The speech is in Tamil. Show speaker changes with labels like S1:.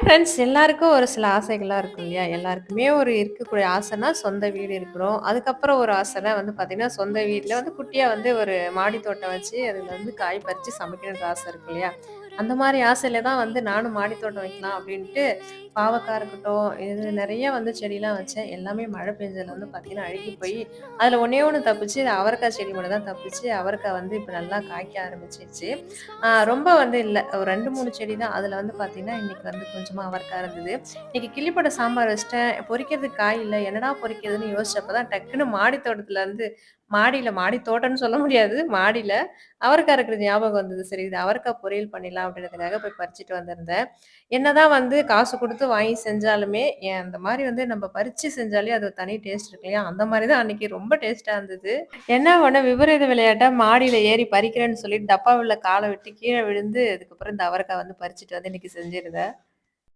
S1: ஃப்ரெண்ட்ஸ் எல்லாருக்கும் ஒரு சில ஆசைகள்லாம் இருக்கும் இல்லையா? எல்லாருக்குமே ஒரு இருக்கக்கூடிய ஆசைன்னா, சொந்த வீடு இருக்கணும். அதுக்கப்புறம் ஒரு ஆசைன்னா வந்து பார்த்தீங்கன்னா, சொந்த வீட்ல வந்து குட்டியா வந்து ஒரு மாடி தோட்டம் வச்சு, அதுல வந்து காய் பறிச்சு சமைக்கணுன்ற ஆசை இருக்கும் இல்லையா? அந்த மாரி ஆசையில தான் வந்து நானும் மாடி தோட்டம் வைக்கலாம் அப்டின்ட்டு, பாவக்கா இருக்கட்டும், இது நெறைய வந்து செடிலாம் வச்சேன். எல்லாமே மழை பெஞ்சதுல வந்து பார்த்தீங்கன்னா, அழுகி போய், அதுல ஒண்ணே ஒண்ணு தப்பிச்சு, அவரைக்கா செடி மட்டும் தான் தப்பிச்சு, அவரைக்கா வந்து இப்ப நல்லா காய்க்க ஆரம்பிச்சிருச்சு. ரொம்ப வந்து இல்ல. ஒரு 2, 3 செடி தான். அதுல வந்து பார்த்தீங்கன்னா, இன்னைக்கு வந்து கொஞ்சமா அவரைக்கா இருந்தது. இன்னைக்கு கிள்ளிப்போட்ட சாம்பார் வச்சுட்டேன். பொரிக்கிறதுக்கு காய் இல்ல. என்னடா பொரிக்கிறதுன்னு யோசிச்சப்ப தான் டக்குனு மாடி தோட்டத்துல இருந்து மாடியில மாடி தோட்டம்னு சொல்ல முடியாது. மாடியில அவரைக்கா இருக்கிறது ஞாபகம் வந்தது. சரி இது அவரைக்கா பொரியல் பண்ணிடலாம் அப்படின்றதுக்காக போய் பறிச்சுட்டு வந்திருந்தேன். என்னதான் வந்து காசு குடுத்து வாங்கி செஞ்சாலுமே, அந்த மாரி வந்து நம்ம பறிச்சு செஞ்சாலே அது ஒரு தனி டேஸ்ட் இருக்கு இல்லையா? அந்த மாரி தான் அன்னைக்கு ரொம்ப டேஸ்ட்டா இருந்தது. என்ன பண்ணேன் விபரீத விளையாட்டா மாடியில ஏறி பறிக்கிறேன்னு சொல்லிட்டு டப்பாவுல கால விட்டு கீழ விழுந்து, அதுக்கப்புறம் இந்த அவரைக்கா வந்து பறிச்சுட்டு வந்து இன்னைக்கு செஞ்சிருந்தேன்.